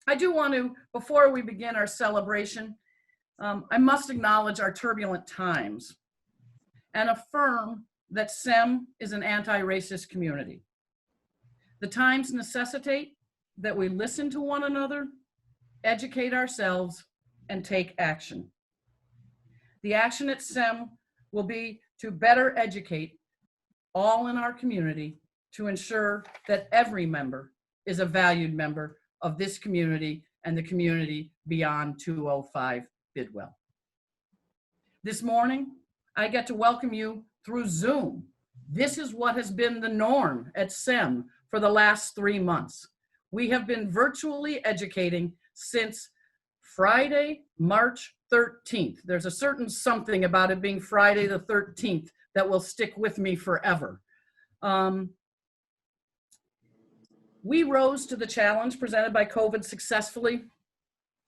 I do want to, before we begin our celebration, I must acknowledge our turbulent times and affirm that SEM is an anti-racist community. The times necessitate that we listen to one another, educate ourselves, and take action. The action at SEM will be to better educate all in our community to ensure that every member is a valued member of this community and the community beyond 205 Bidwell. This morning, I get to welcome you through Zoom. This is what has been the norm at SEM for the last 3 months. We have been virtually educating since Friday, March 13th. There's a certain something about it being Friday the 13th that will stick with me forever. We rose to the challenge presented by COVID successfully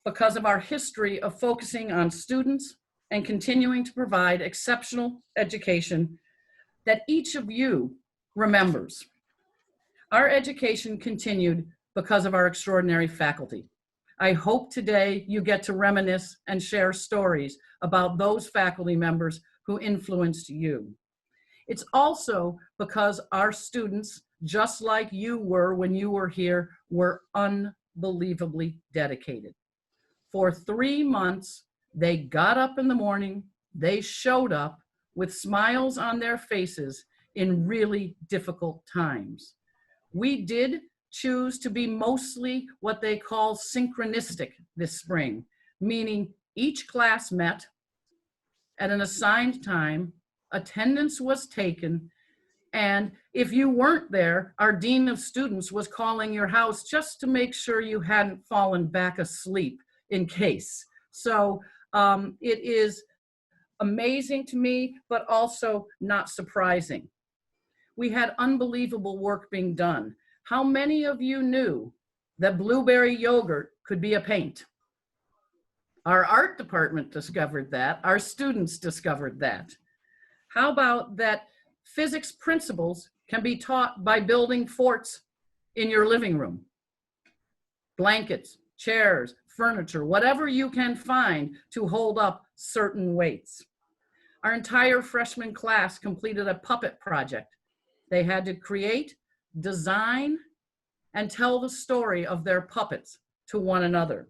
because of our history of focusing on students and continuing to provide exceptional education that each of you remembers. Our education continued because of our extraordinary faculty. I hope today you get to reminisce and share stories about those faculty members who influenced you. It's also because our students, just like you were when you were here, were unbelievably dedicated. For 3 months, they got up in the morning, they showed up with smiles on their faces in really difficult times. We did choose to be mostly what they call synchronistic this spring, meaning each class met at an assigned time, attendance was taken, and if you weren't there, our dean of students was calling your house just to make sure you hadn't fallen back asleep in case. So it is amazing to me, but also not surprising. We had unbelievable work being done. How many of you knew that blueberry yogurt could be a paint? Our art department discovered that. Our students discovered that. How about that physics principles can be taught by building forts in your living room? Blankets, chairs, furniture, whatever you can find to hold up certain weights. Our entire freshman class completed a puppet project. They had to create, design, and tell the story of their puppets to one another.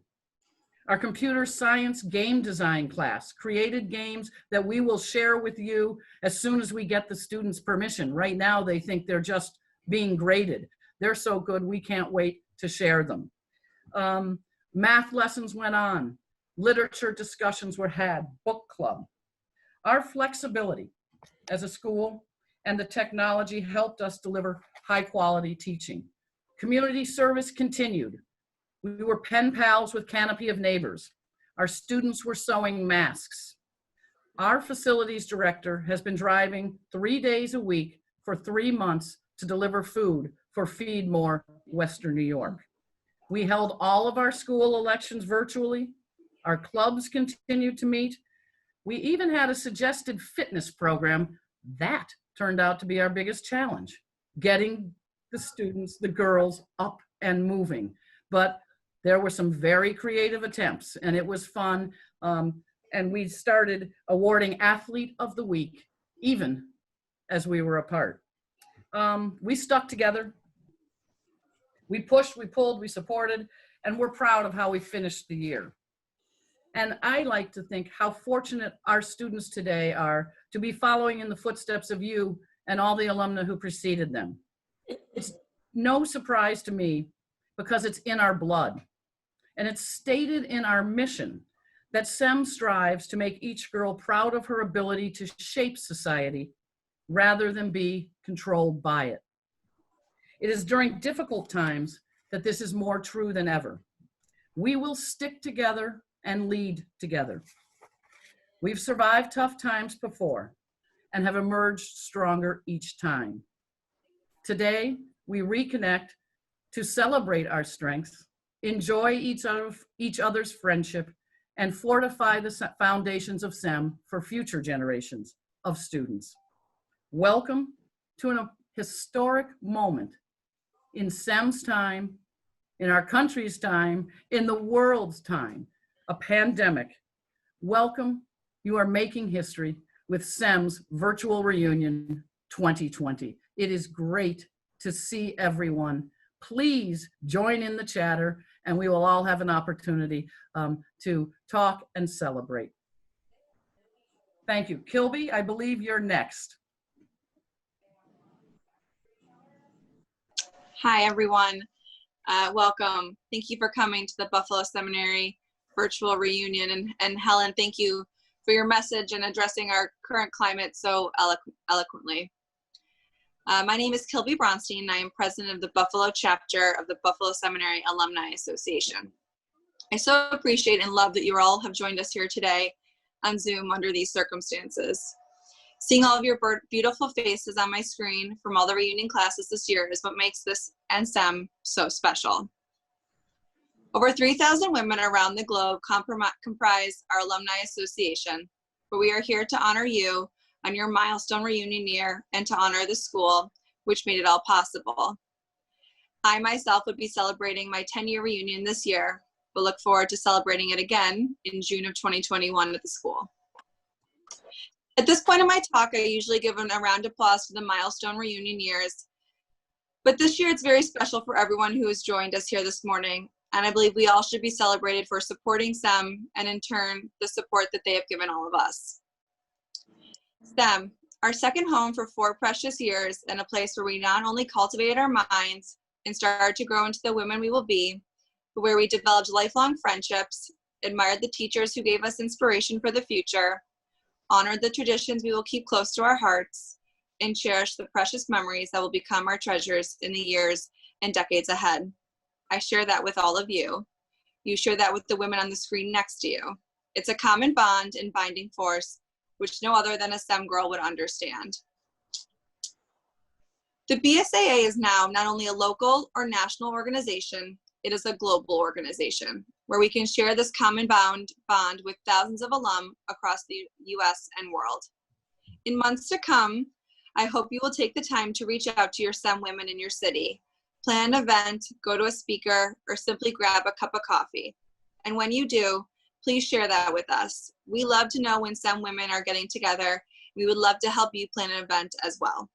Our computer science game design class created games that we will share with you as soon as we get the students' permission. Right now, they think they're just being graded. They're so good, we can't wait to share them. Math lessons went on. Literature discussions were had, book club. Our flexibility as a school and the technology helped us deliver high quality teaching. Community service continued. We were pen pals with Canopy of Neighbors. Our students were sewing masks. Our facilities director has been driving 3 days a week for 3 months to deliver food for Feed More Western New York. We held all of our school elections virtually. Our clubs continued to meet. We even had a suggested fitness program. That turned out to be our biggest challenge, getting the students, the girls, up and moving. But there were some very creative attempts, and it was fun. And we started awarding Athlete of the Week, even as we were apart. We stuck together. We pushed, we pulled, we supported, and we're proud of how we finished the year. And I like to think how fortunate our students today are to be following in the footsteps of you and all the alumni who preceded them. It's no surprise to me because it's in our blood. And it's stated in our mission that SEM strives to make each girl proud of her ability to shape society rather than be controlled by it. It is during difficult times that this is more true than ever. We will stick together and lead together. We've survived tough times before and have emerged stronger each time. Today, we reconnect to celebrate our strengths, enjoy each other's friendship, and fortify the foundations of SEM for future generations of students. Welcome to a historic moment in SEM's time in our country's time, in the world's time, a pandemic. Welcome, you are making history with SEM's Virtual Reunion 2020. It is great to see everyone. Please join in the chatter and we will all have an opportunity to talk and celebrate. Thank you. Kilby, I believe you're next. Hi, everyone. Welcome. Thank you for coming to the Buffalo Seminary Virtual Reunion. And Helen, thank you for your message and addressing our current climate so eloquently. My name is Kilby Bronstein, and I am president of the Buffalo chapter of the Buffalo Seminary Alumni Association. I so appreciate and love that you all have joined us here today on Zoom under these circumstances. Seeing all of your beautiful faces on my screen from all the reunion classes this year is what makes this and SEM so special. Over 3,000 women around the globe comprise our alumni association, but we are here to honor you on your milestone reunion year and to honor the school, which made it all possible. I myself would be celebrating my 10-year reunion this year, but look forward to celebrating it again in June of 2021 at the school. At this point in my talk, I usually give a round of applause for the milestone reunion years, but this year it's very special for everyone who has joined us here this morning, and I believe we all should be celebrated for supporting SEM and in turn, the support that they have given all of us. SEM, our second home for 4 precious years and a place where we not only cultivated our minds and started to grow into the women we will be, but where we developed lifelong friendships, admired the teachers who gave us inspiration for the future, honored the traditions we will keep close to our hearts, and cherish the precious memories that will become our treasures in the years and decades ahead. I share that with all of you. You share that with the women on the screen next to you. It's a common bond and binding force, which no other than a SEM girl would understand. The BSAA is now not only a local or national organization, it is a global organization where we can share this common bond with thousands of alum across the US and world. In months to come, I hope you will take the time to reach out to your SEM women in your city, plan an event, go to a speaker, or simply grab a cup of coffee. And when you do, please share that with us. We love to know when SEM women are getting together. We would love to help you plan an event as well.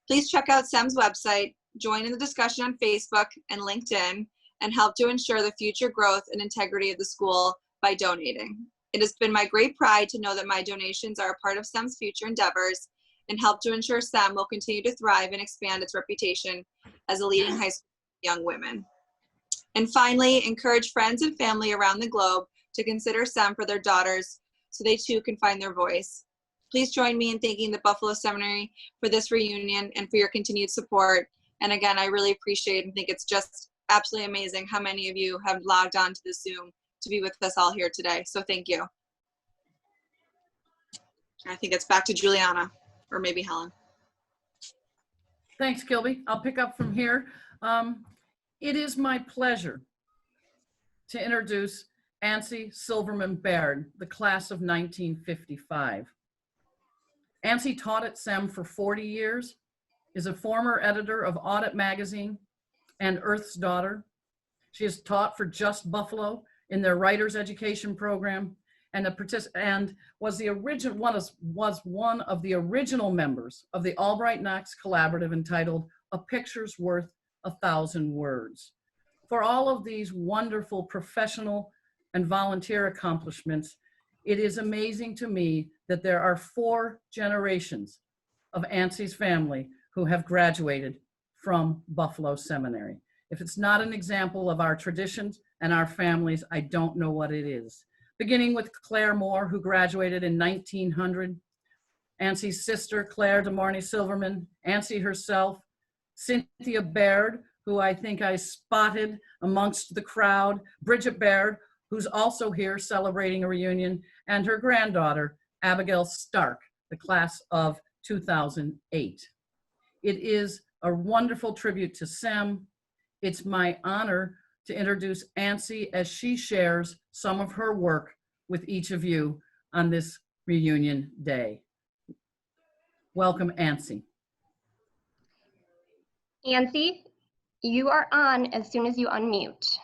Please check out SEM's website, join in the discussion on Facebook and LinkedIn, and help to ensure the future growth and integrity of the school by donating. It has been my great pride to know that my donations are a part of SEM's future endeavors and help to ensure SEM will continue to thrive and expand its reputation as a leading high school for young women. And finally, encourage friends and family around the globe to consider SEM for their daughters so they too can find their voice. Please join me in thanking the Buffalo Seminary for this reunion and for your continued support. And again, I really appreciate and think it's just absolutely amazing how many of you have logged on to the Zoom to be with us all here today. So thank you. I think it's back to Juliana or maybe Helen. Thanks, Kilby. I'll pick up from here. It is my pleasure to introduce Ancy Silverman Baird, the class of 1955. Ancy taught at SEM for 40 years, is a former editor of Audit Magazine and Earth's Daughter. She has taught for Just Buffalo in their writer's education program and was one of the original members of the Albright Knox Collaborative entitled A Picture's Worth 1,000 Words. For all of these wonderful professional and volunteer accomplishments, it is amazing to me that there are 4 generations of Ancy's family who have graduated from Buffalo Seminary. If it's not an example of our traditions and our families, I don't know what it is. Beginning with Claire Moore, who graduated in 1900, Ancy's sister, Claire DeMorney Silverman, Ancy herself, Cynthia Baird, who I think I spotted amongst the crowd, Bridget Baird, who's also here celebrating a reunion, and her granddaughter, Abigail Stark, the class of 2008. It is a wonderful tribute to SEM. It's my honor to introduce Ancy as she shares some of her work with each of you on this reunion day. Welcome, Ancy. Ancy, You are on as soon as you unmute.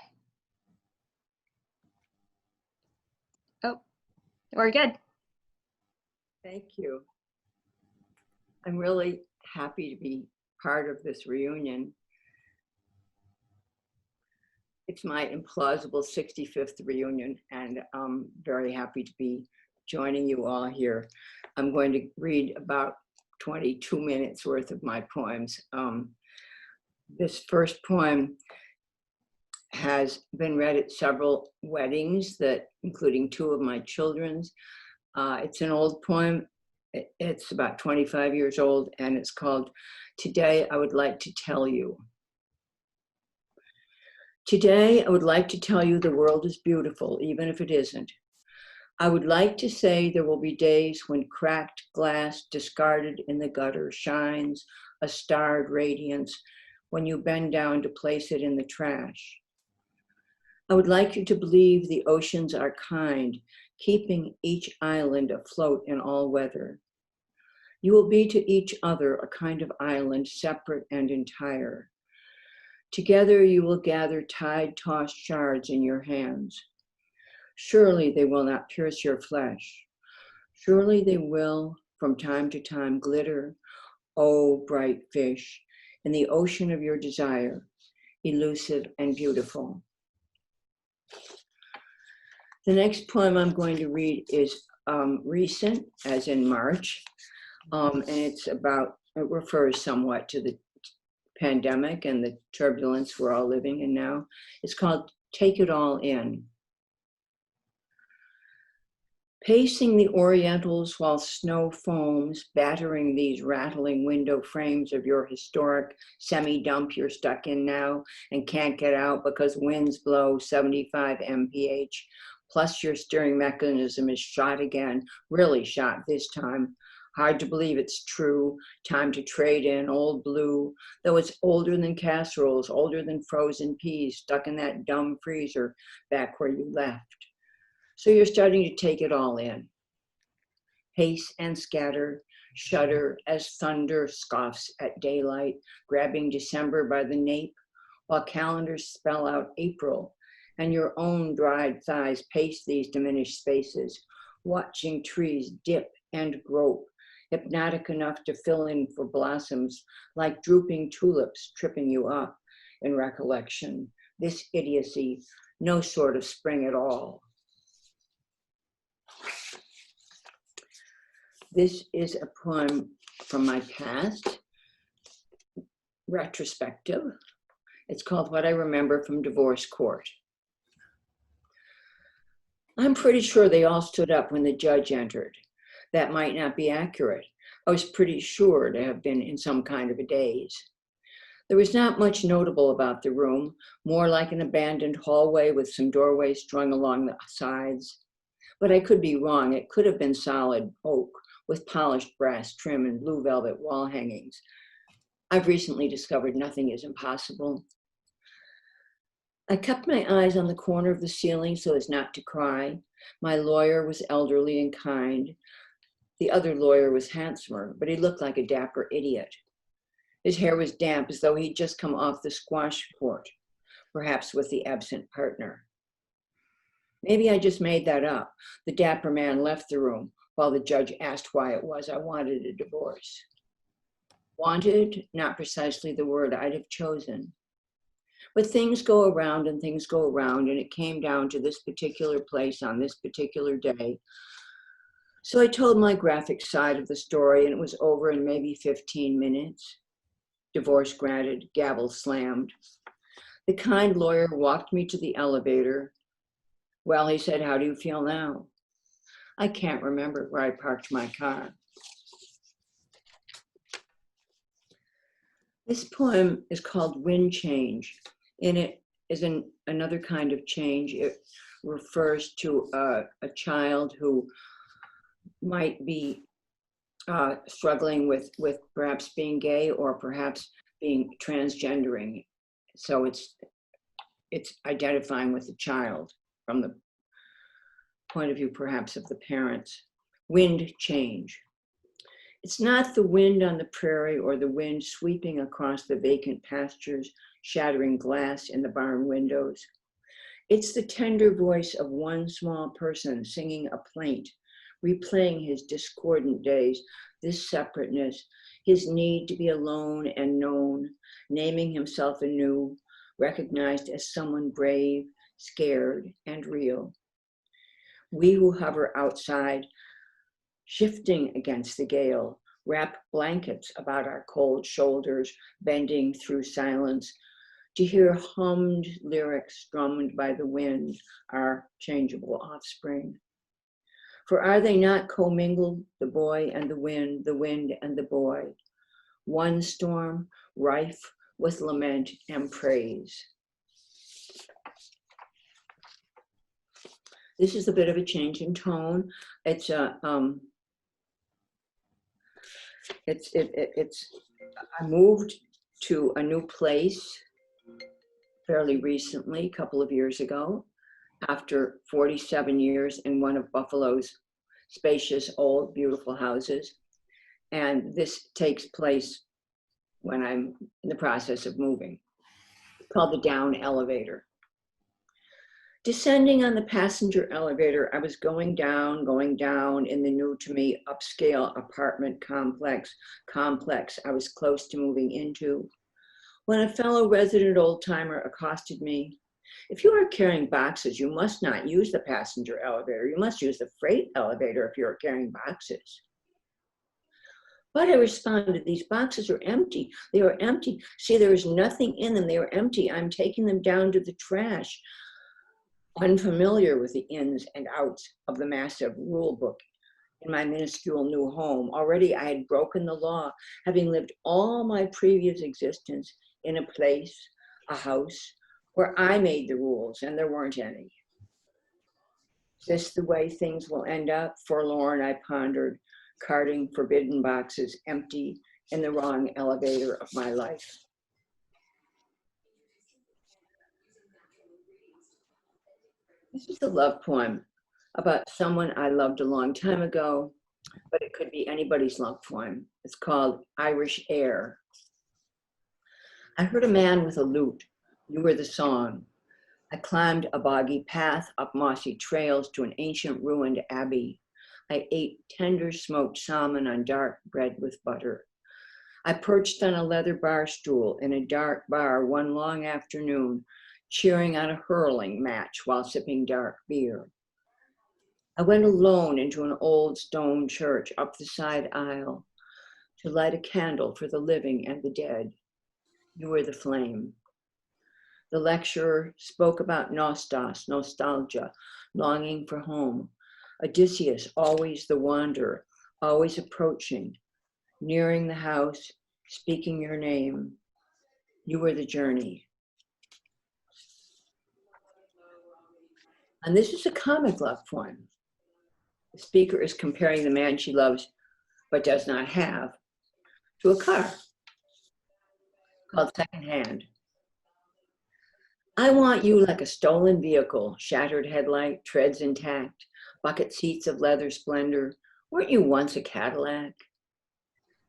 Oh, we're good. Thank you. I'm really happy to be part of this reunion. It's my implausible 65th reunion, and I'm very happy to be joining you all here. I'm going to read about 22 minutes worth of my poems. This first poem has been read at several weddings, including 2 of my children's. It's an old poem. It's about 25 years old, and it's called "Today I Would Like to Tell You." Today, I would like to tell you the world is beautiful, even if it isn't. I would like to say there will be days when cracked glass discarded in the gutter shines a starred radiance when you bend down to place it in the trash. I would like you to believe the oceans are kind, keeping each island afloat in all weather. You will be to each other a kind of island, separate and entire. Together you will gather tide-tossed shards in your hands. Surely they will not pierce your flesh. Surely they will, from time to time, glitter, oh, bright fish, in the ocean of your desire, elusive and beautiful. The next poem I'm going to read is recent, as in March, and it refers somewhat to the pandemic and the turbulence we're all living in now. It's called "Take It All In." Pacing the Orientals while snow foams, battering these rattling window frames of your historic semi-dump you're stuck in now and can't get out because winds blow 75 mph, plus your steering mechanism is shot again, really shot this time. Hard to believe it's true. Time to trade in old blue, though it's older than casseroles, older than frozen peas, stuck in that dumb freezer back where you left. So you're starting to take it all in. Pace and scatter, shudder as thunder scoffs at daylight, grabbing December by the nape, while calendars spell out April, and your own dried thighs pace these diminished spaces, watching trees dip and grope, hypnotic enough to fill in for blossoms like drooping tulips tripping you up in recollection. This idiocy, no sort of spring at all. This is a poem from my past, retrospective. It's called "What I Remember from Divorce Court." I'm pretty sure they all stood up when the judge entered. That might not be accurate. I was pretty sure to have been in some kind of a daze. There was not much notable about the room, more like an abandoned hallway with some doorways strung along the sides. But I could be wrong. It could have been solid oak with polished brass trim and blue velvet wall hangings. I've recently discovered nothing is impossible. I kept my eyes on the corner of the ceiling so as not to cry. My lawyer was elderly and kind. The other lawyer was handsomer, but he looked like a dapper idiot. His hair was damp, as though he'd just come off the squash court, perhaps with the absent partner. Maybe I just made that up. The dapper man left the room while the judge asked why it was I wanted a divorce. Wanted, not precisely the word I'd have chosen. But things go around and things go around, and it came down to this particular place on this particular day. So I told my graphic side of the story, and it was over in maybe 15 minutes. Divorce granted, gavel slammed. The kind lawyer walked me to the elevator. Well, he said, "How do you feel now?" I can't remember where I parked my car. This poem is called "Wind Change." In it is another kind of change. It refers to a child who might be struggling with perhaps being gay or perhaps being transgendering. So it's identifying with the child from the point of view perhaps of the parents. Wind change. It's not the wind on the prairie or the wind sweeping across the vacant pastures shattering glass in the barn windows. It's the tender voice of one small person singing a plaint, replaying his discordant days, this separateness, his need to be alone and known, naming himself anew, recognized as someone brave, scared, and real. We who hover outside, shifting against the gale, wrap blankets about our cold shoulders, bending through silence, to hear hummed lyrics strummed by the wind, our changeable offspring. For are they not commingled, the boy and the wind and the boy? One storm, rife with lament and praise. This is a bit of a change in tone. It's I moved to a new place fairly recently, a couple of years ago, after 47 years in one of Buffalo's spacious, old, beautiful houses. And this takes place when I'm in the process of moving. It's called the down elevator. Descending on the passenger elevator, I was going down in the new to me upscale apartment complex I was close to moving into, when a fellow resident old-timer accosted me. If you are carrying boxes, you must not use the passenger elevator. You must use the freight elevator if you're carrying boxes. But I responded, these boxes are empty. They are empty. See, there is nothing in them. They are empty. I'm taking them down to the trash. Unfamiliar with the ins and outs of the massive rule book in my minuscule new home. Already I had broken the law, having lived all my previous existence in a place, a house, where I made the rules and there weren't any. Is this the way things will end up? Forlorn, I pondered, carting forbidden boxes empty in the wrong elevator of my life. This is a love poem about someone I loved a long time ago, but it could be anybody's love poem. It's called Irish Air. I heard a man with a lute. You were the song. I climbed a boggy path up mossy trails to an ancient ruined abbey. I ate tender smoked salmon on dark bread with butter. I perched on a leather bar stool in a dark bar one long afternoon, cheering on a hurling match while sipping dark beer. I went alone into an old stone church up the side aisle to light a candle for the living and the dead. You were the flame. The lecturer spoke about nostos, nostalgia, longing for home. Odysseus, always the wanderer, always approaching, nearing the house, speaking your name. You were the journey. And this is a comic love poem. The speaker is comparing the man she loves but does not have to a car called Secondhand. I want you like a stolen vehicle, shattered headlight, treads intact, bucket seats of leather splendor. Weren't you once a Cadillac?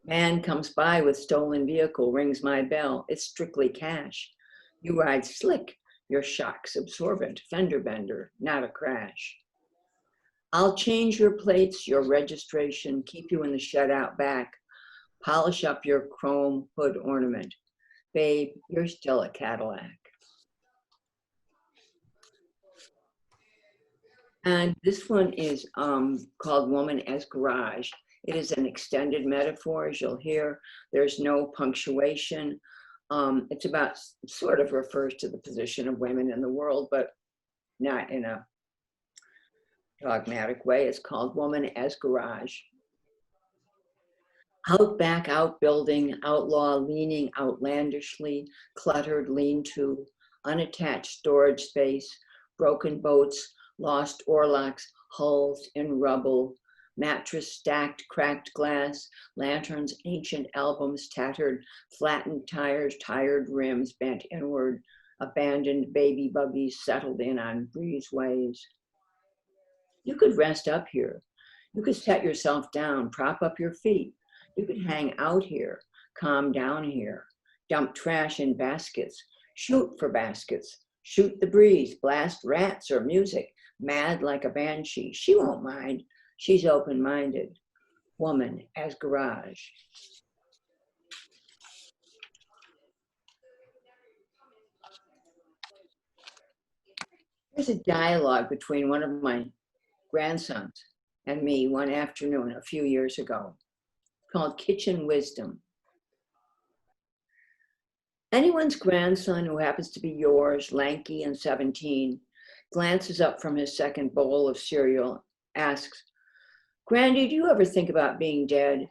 Man comes by with stolen vehicle, rings my bell. It's strictly cash. You ride slick, your shock's absorbent, fender bender, not a crash. I'll change your plates, your registration, keep you in the shed out back, polish up your chrome hood ornament. Babe, you're still a Cadillac. And this one is called Woman as Garage. It is an extended metaphor, as you'll hear. There's no punctuation. It's about, sort of refers to the position of women in the world, but not in a dogmatic way. It's called Woman as Garage. Outback outbuilding, outlaw leaning outlandishly, cluttered lean-to, unattached storage space, broken boats, lost oarlocks, hulls in rubble, mattress stacked, cracked glass, lanterns, ancient albums, tattered, flattened tires, tired rims bent inward, abandoned baby buggies settled in on breezeways. You could rest up here. You could set yourself down, prop up your feet. You could hang out here, calm down here, dump trash in baskets. Shoot for baskets, shoot the breeze, blast rats or music, mad like a banshee. She won't mind. She's open-minded. Woman as garage. There's a dialogue between one of my grandsons and me one afternoon a few years ago called Kitchen Wisdom. Anyone's grandson who happens to be yours, lanky and 17, glances up from his second bowl of cereal, asks, "Grandy, do you ever think about being dead?"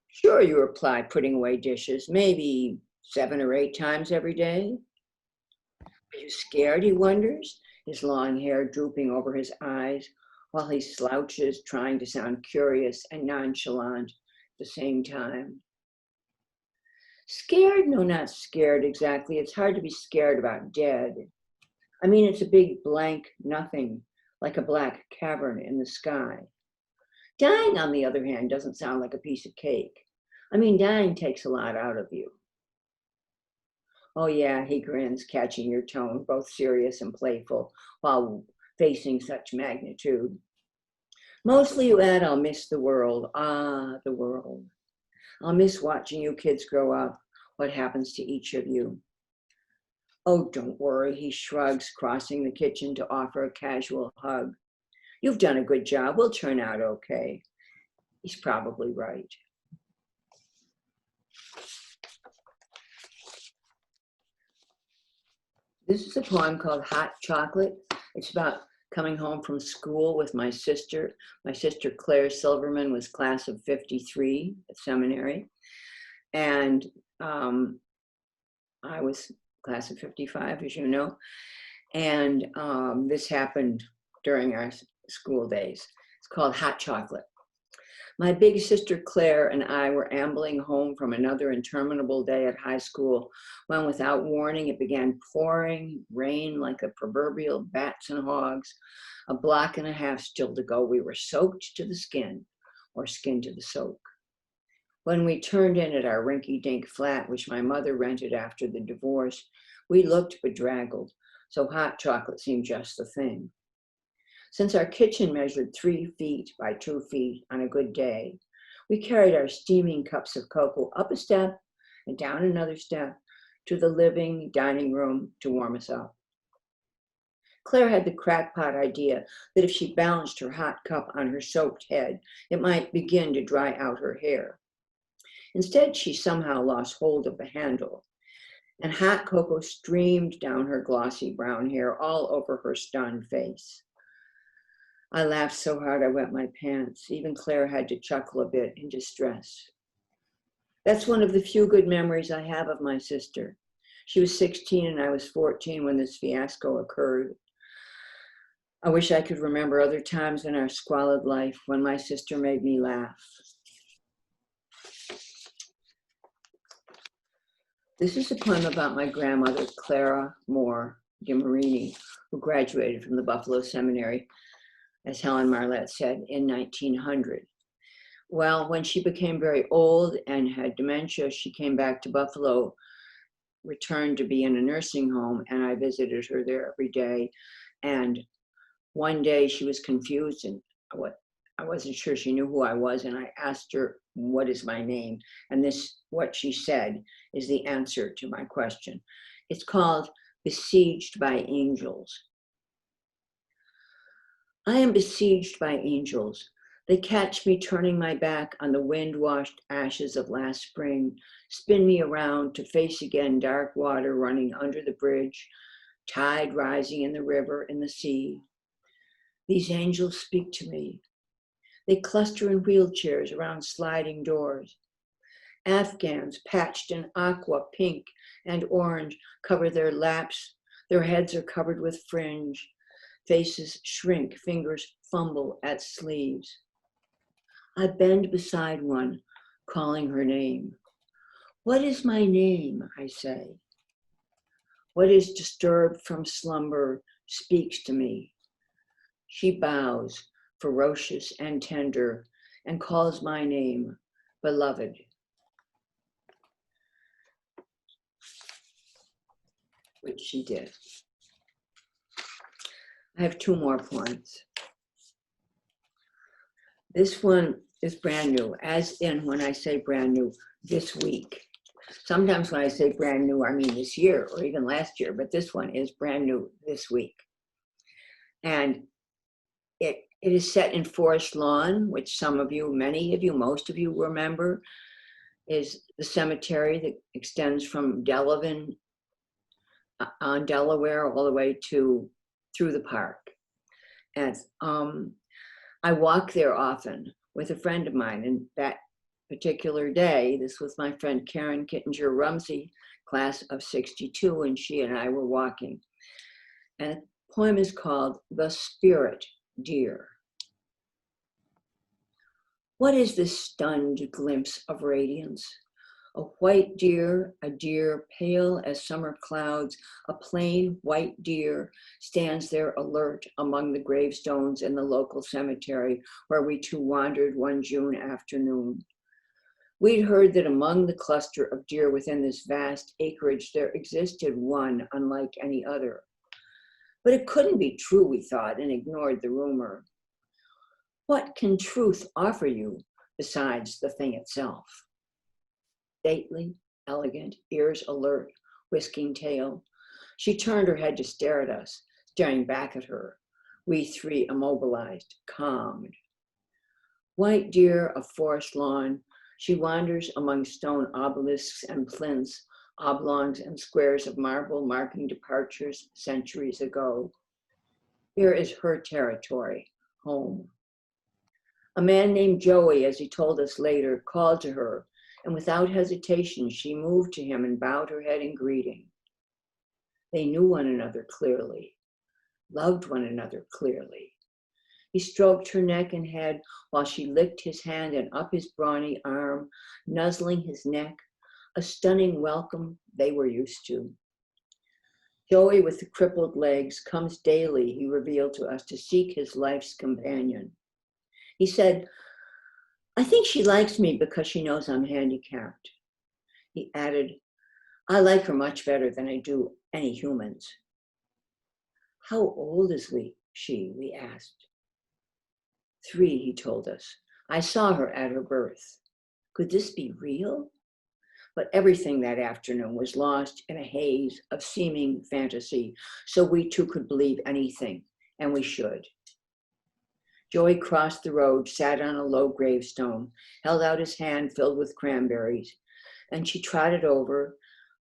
"Sure," you reply, putting away dishes, "maybe 7 or 8 times every day." "Are you scared?" he wonders, his long hair drooping over his eyes while he slouches, trying to sound curious and nonchalant at the same time. Scared? No, not scared exactly. It's hard to be scared about dead. I mean, it's a big blank nothing, like a black cavern in the sky. Dying, on the other hand, doesn't sound like a piece of cake. I mean, dying takes a lot out of you. "Oh yeah," he grins, catching your tone, both serious and playful, while facing such magnitude. "Mostly," you add, "I'll miss the world." Ah, the world. "I'll miss watching you kids grow up. What happens to each of you?" "Oh, don't worry," he shrugs, crossing the kitchen to offer a casual hug. "You've done a good job. We'll turn out okay." He's probably right. This is a poem called Hot Chocolate. It's about coming home from school with my sister. My sister Claire Silverman was class of 53 at seminary. And I was class of 55, as you know. And this happened during our school days. It's called Hot Chocolate. My big sister Claire and I were ambling home from another interminable day at high school when, without warning, it began pouring rain like the proverbial bats and hogs. A block and a half still to go, we were soaked to the skin, or skin to the soak. When we turned in at our rinky-dink flat, which my mother rented after the divorce, we looked bedraggled, so hot chocolate seemed just the thing. Since our kitchen measured 3 feet by 2 feet on a good day, we carried our steaming cups of cocoa up a step and down another step to the living dining room to warm us up. Claire had the crackpot idea that if she balanced her hot cup on her soaked head, it might begin to dry out her hair. Instead, she somehow lost hold of the handle, and hot cocoa streamed down her glossy brown hair all over her stunned face. I laughed so hard I wet my pants. Even Claire had to chuckle a bit in distress. That's one of the few good memories I have of my sister. She was 16 and I was 14 when this fiasco occurred. I wish I could remember other times in our squalid life when my sister made me laugh. This is a poem about my grandmother, Clara Moore Gimarini, who graduated from the Buffalo Seminary, as Helen Marlette said, in 1900. Well, when she became very old and had dementia, she came back to Buffalo, returned to be in a nursing home, and I visited her there every day. And one day she was confused and I wasn't sure she knew who I was, and I asked her, "What is my name?" And this, what she said, is the answer to my question. It's called Besieged by Angels. I am besieged by angels. They catch me turning my back on the wind-washed ashes of last spring, spin me around to face again dark water running under the bridge, tide rising in the river, in the sea. These angels speak to me. They cluster in wheelchairs around sliding doors. Afghans patched in aqua, pink, and orange cover their laps. Their heads are covered with fringe. Faces shrink, fingers fumble at sleeves. I bend beside one, calling her name. "What is my name?" I say. What is disturbed from slumber speaks to me. She bows, ferocious and tender, and calls my name, beloved. which she did. I have 2 more poems. This one is brand new, as in when I say brand new, this week. Sometimes when I say brand new, I mean this year or even last year, but this one is brand new this week. And it is set in Forest Lawn, which some of you, many of you, most of you remember, is the cemetery that extends from Delavan on Delaware all the way to through the park. And I walk there often with a friend of mine, and that particular day, this was my friend Karen Kittinger Rumsey, class of 62, and she and I were walking. And the poem is called The Spirit Deer. What is this stunned glimpse of radiance? A white deer, a deer pale as summer clouds, a plain white deer stands there alert among the gravestones in the local cemetery where we 2 wandered one June afternoon. We'd heard that among the cluster of deer within this vast acreage, there existed one unlike any other. But it couldn't be true, we thought, and ignored the rumor. What can truth offer you besides the thing itself? Stately, elegant, ears alert, whisking tail. She turned her head to stare at us, staring back at her. We 3 immobilized, calmed. White deer of Forest Lawn, she wanders among stone obelisks and plinths, oblongs and squares of marble marking departures centuries ago. Here is her territory, home. A man named Joey, as he told us later, called to her, and without hesitation, she moved to him and bowed her head in greeting. They knew one another clearly, loved one another clearly. He stroked her neck and head while she licked his hand and up his brawny arm, nuzzling his neck, a stunning welcome they were used to. Joey with the crippled legs comes daily, he revealed to us, to seek his life's companion. He said, I think she likes me because she knows I'm handicapped. He added, I like her much better than I do any humans. How old is she, we asked. 3, he told us. I saw her at her birth. Could this be real? But everything that afternoon was lost in a haze of seeming fantasy, so we 2 could believe anything, and we should. Joey crossed the road, sat on a low gravestone, held out his hand filled with cranberries, and she trotted over,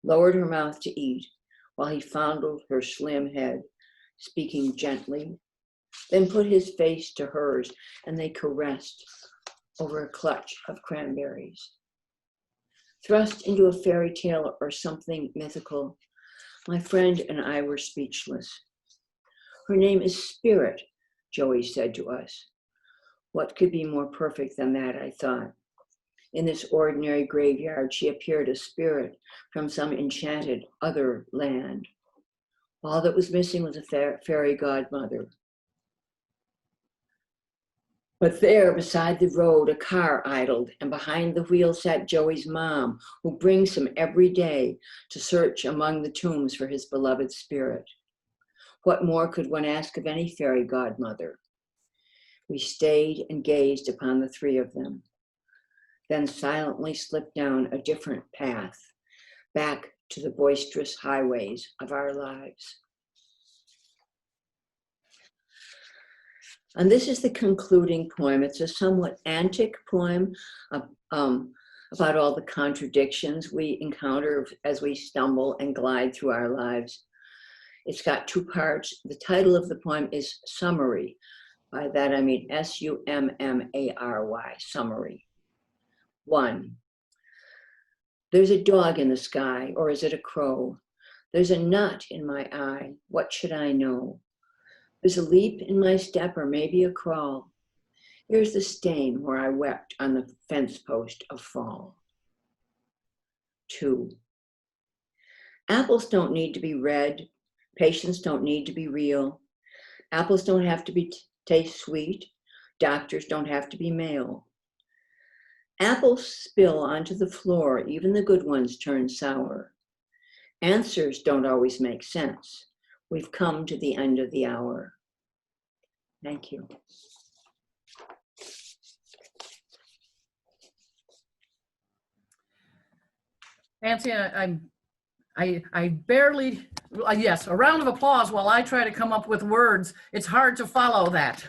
lowered her mouth to eat, while he fondled her slim head, speaking gently, then put his face to hers, and they caressed over a clutch of cranberries. Thrust into a fairy tale or something mythical, my friend and I were speechless. Her name is Spirit, Joey said to us. What could be more perfect than that, I thought. In this ordinary graveyard, she appeared a spirit from some enchanted other land. All that was missing was a fairy godmother. But there, beside the road, a car idled, and behind the wheel sat Joey's mom, who brings him every day to search among the tombs for his beloved spirit. What more could one ask of any fairy godmother? We stayed and gazed upon the 3 of them, then silently slipped down a different path, back to the boisterous highways of our lives. And this is the concluding poem. It's a somewhat antic poem about all the contradictions we encounter as we stumble and glide through our lives. It's got 2 parts. The title of the poem is Summary. By that I mean S-U-M-M-A-R-Y, summary. 1. There's a dog in the sky, or is it a crow? There's a nut in my eye, what should I know? There's a leap in my step, or maybe a crawl. Here's the stain where I wept on the fence post of fall. 2. Apples don't need to be red. Patients don't need to be real. Apples don't have to taste sweet. Doctors don't have to be male. Apples spill onto the floor. Even the good ones turn sour. Answers don't always make sense. We've come to the end of the hour. Thank you. Nancy, I barely, yes, a round of applause while I try to come up with words. It's hard to follow that.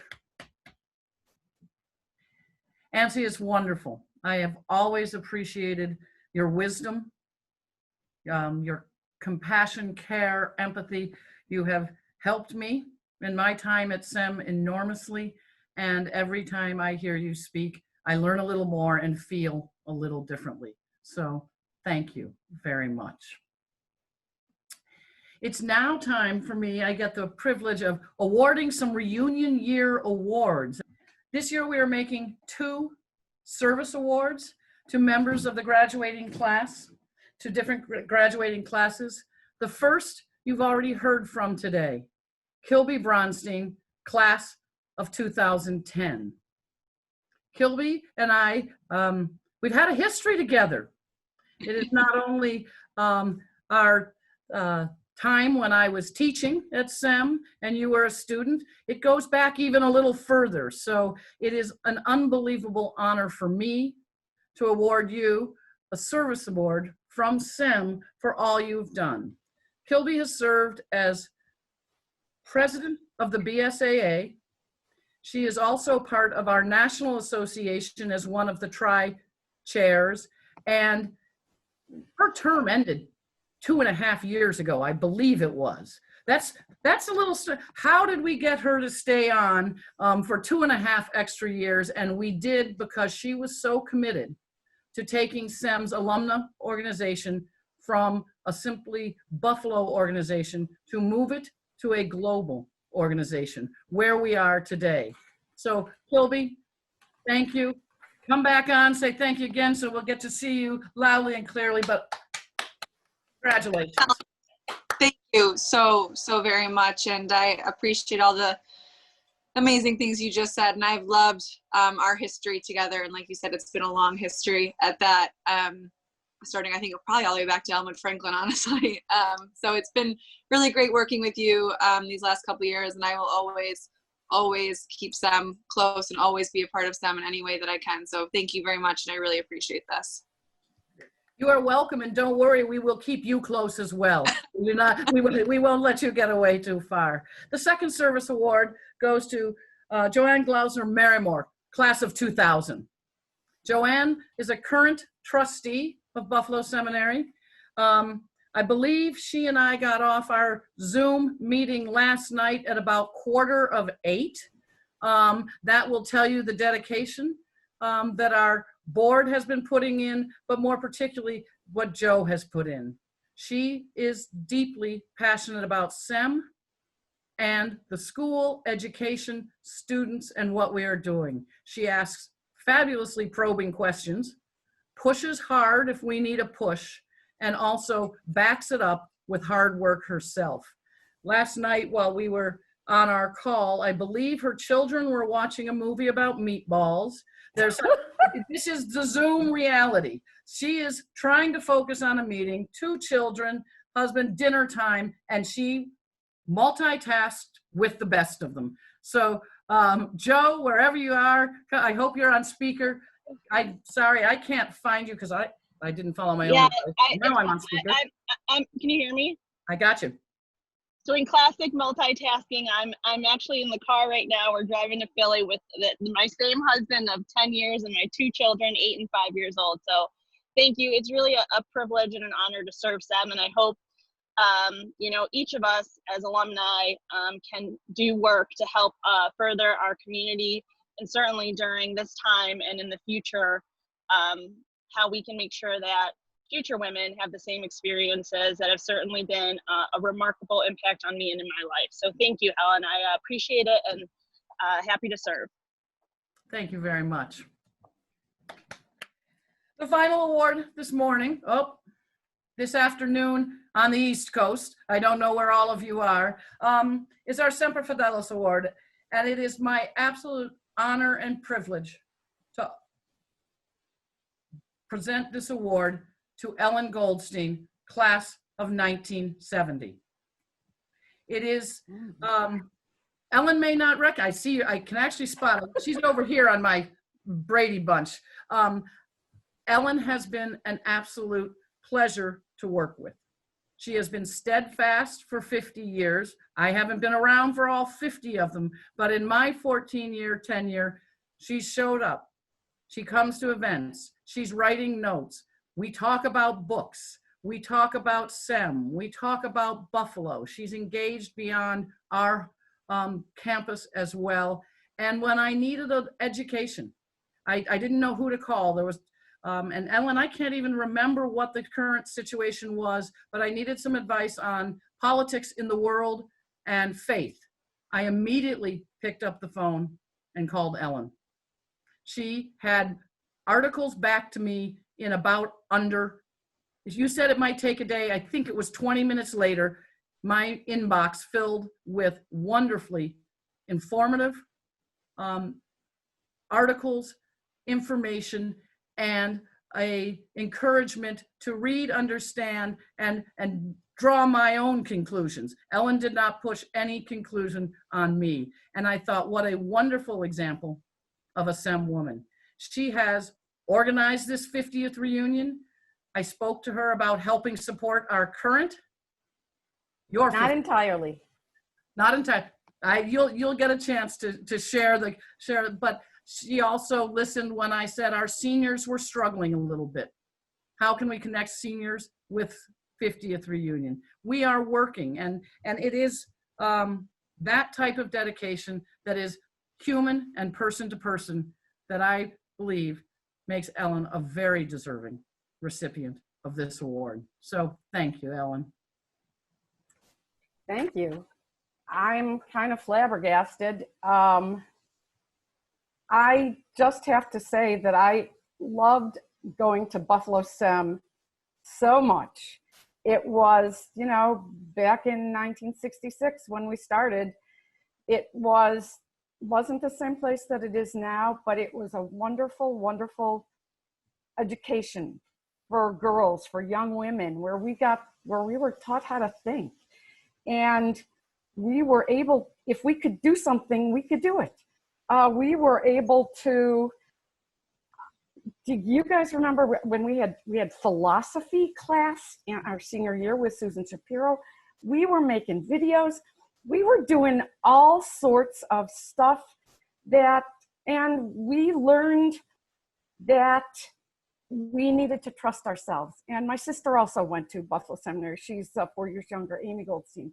Nancy is wonderful. I have always appreciated your wisdom, your compassion, care, empathy. You have helped me in my time at SEM enormously. And every time I hear you speak, I learn a little more and feel a little differently. So thank you very much. It's now time for me. I get the privilege of awarding some reunion year awards. This year we are making 2 service awards to members of the graduating class, to different graduating classes. The first you've already heard from today, Kilby Bronstein, class of 2010. Kilby and I, we've had a history together. It is not only our time when I was teaching at SEM and you were a student, it goes back even a little further. So it is an unbelievable honor for me to award you a service award from SEM for all you've done. Kilby has served as president of the BSAA. She is also part of our national association as one of the tri-chairs, and her term ended 2.5 years ago, I believe it was. That's a little, how did we get her to stay on for 2.5 extra years? And we did because she was so committed to taking SEM's alumna organization from a simply Buffalo organization to move it to a global organization where we are today. So Kilby, thank you. Come back on, say thank you again so we'll get to see you loudly and clearly, but congratulations. Thank you so very much, and I appreciate all the amazing things you just said, and I've loved our history together, and like you said, it's been a long history at that, starting I think probably all the way back to Elmwood Franklin, honestly. So it's been really great working with you these last couple of years, and I will always keep SEM close and always be a part of SEM in any way that I can. So thank you very much, and I really appreciate this. You are welcome, and don't worry, we will keep you close as well. We won't let you get away too far. The second service award goes to Joanne Glausner Merrimore, class of 2000. Joanne is a current trustee of Buffalo Seminary. I believe she and I got off our Zoom meeting last night at about 7:45. That will tell you the dedication that our board has been putting in, but more particularly what Joe has put in. She is deeply passionate about SEM and the school, education, students, and what we are doing. She asks fabulously probing questions, pushes hard if we need a push, and also backs it up with hard work herself. Last night while we were on our call, I believe her children were watching a movie about meatballs. This is the Zoom reality. She is trying to focus on a meeting, 2 children, husband, dinner time, and she multitasked with the best of them. So Joe, wherever you are, I hope you're on speaker. Sorry, I can't find you because I didn't follow my own. Now I'm on speaker. Can you hear me? I got you. So in classic multitasking, I'm actually in the car right now. We're driving to Philly with my same husband of 10 years and my 2 children, 8 and 5 years old. So thank you. It's really a privilege and an honor to serve SEM. And I hope, each of us as alumni can do work to help further our community, and certainly during this time and in the future, how we can make sure that future women have the same experiences that have certainly been a remarkable impact on me and in my life. So thank you, Helen. I appreciate it and happy to serve. Thank you very much. The final award this afternoon on the East Coast, I don't know where all of you are, is our Semper Fidelis Award. And it is my absolute honor and privilege to present this award to Ellen Goldstein, class of 1970. It is, Ellen may not recognize, I see you, I can actually spot her. She's over here on my Brady Bunch. Ellen has been an absolute pleasure to work with. She has been steadfast for 50 years. I haven't been around for all 50 of them, but in my 14-year tenure, she showed up. She comes to events. She's writing notes. We talk about books. We talk about SEM. We talk about Buffalo. She's engaged beyond our campus as well. And when I needed an education, I didn't know who to call. There was, and Ellen, I can't even remember what the current situation was, but I needed some advice on politics in the world and faith. I immediately picked up the phone and called Ellen. She had articles back to me in about under, if you said it might take a day, I think it was 20 minutes later, my inbox filled with wonderfully informative articles, information, and a encouragement to read, understand, and draw my own conclusions. Ellen did not push any conclusion on me. And I thought, what a wonderful example of a SEM woman. She has organized this 50th reunion. I spoke to her about helping support our current. Not entirely. Not entirely. You'll get a chance to share, but she also listened when I said our seniors were struggling a little bit. How can we connect seniors with 50th reunion? We are working, and it is that type of dedication that is human and person to person that I believe makes Ellen a very deserving recipient of this award. So thank you, Ellen. Thank you. I'm kind of flabbergasted. I just have to say that I loved going to Buffalo SEM so much. It was, you know, back in 1966 when we started, it wasn't the same place that it is now, but it was a wonderful, wonderful education for girls, for young women, where we were taught how to think. And we were able, if we could do something, we could do it. We were able to, do you guys remember when we had philosophy class in our senior year with Susan Shapiro? We were making videos. We were doing all sorts of stuff and we learned that we needed to trust ourselves. And my sister also went to Buffalo Seminary. She's 4 years younger, Amy Goldstein.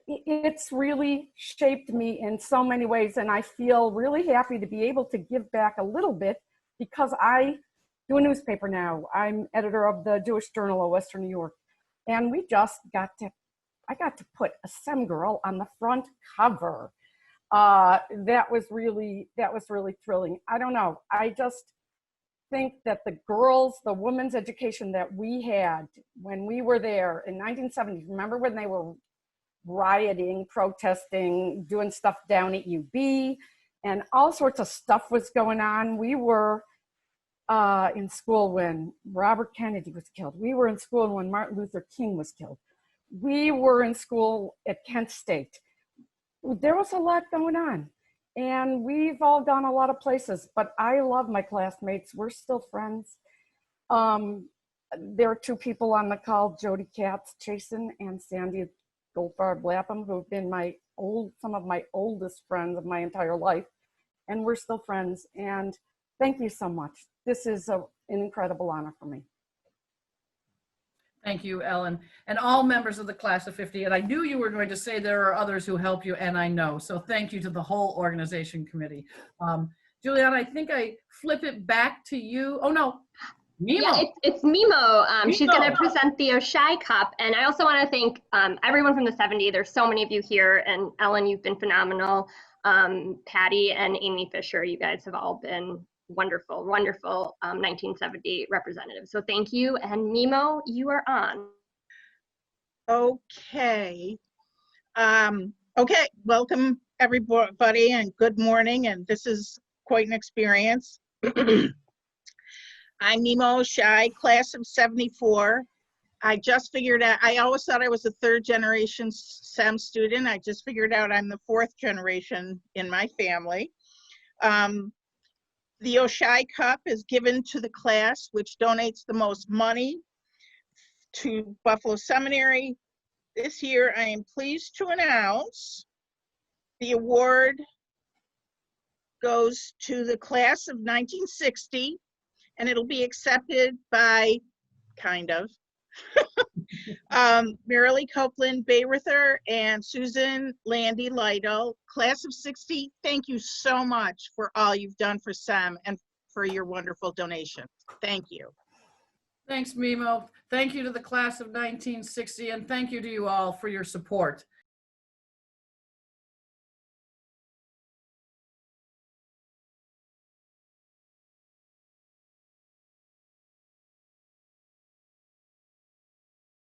It's really shaped me in so many ways, and I feel really happy to be able to give back a little bit because I do a newspaper now. I'm editor of the Jewish Journal of Western New York, and I got to put a SEM girl on the front cover. That was really thrilling. I don't know. I just think that the women's education that we had when we were there in 1970, remember when they were rioting, protesting, doing stuff down at UB, and all sorts of stuff was going on. We were in school when Robert Kennedy was killed. We were in school when Martin Luther King was killed. We were in school at Kent State. There was a lot going on, and we've all gone a lot of places, but I love my classmates. We're still friends. There are two people on the call, Jody Katz Chasen and Sandy Goldfarb Lapham, who've been some of my oldest friends of my entire life, and we're still friends. And thank you so much. This is an incredible honor for me. Thank you, Ellen, and all members of the class of 50. And I knew you were going to say there are others who help you, and I know. So thank you to the whole organization committee. Juliana, I think I flip it back to you. Oh no, Mimo. Yeah, it's Mimo. She's Mimo. going to present the Oshai Cup. And I also want to thank everyone from the 70. There's so many of you here. And Ellen, you've been phenomenal. Patty and Amy Fisher, you guys have all been wonderful 1970 representatives. So thank you. And Mimo, you are on. Okay. Okay, welcome everybody and good morning. And this is quite an experience. I'm Nemo Shy, class of 74. I just figured out, I always thought I was a third generation STEM student. I just figured out I'm the fourth generation in my family. The Oshai Cup is given to the class which donates the most money to Buffalo Seminary. This year, I am pleased to announce the award goes to the class of 1960, and it'll be accepted by, kind of, Marilee Copeland Bayrether and Susan Landy Lytle. Class of 60, thank you so much for all you've done for STEM and for your wonderful donations. Thank you. Thanks, Mimo. Thank you to the class of 1960, and thank you to you all for your support.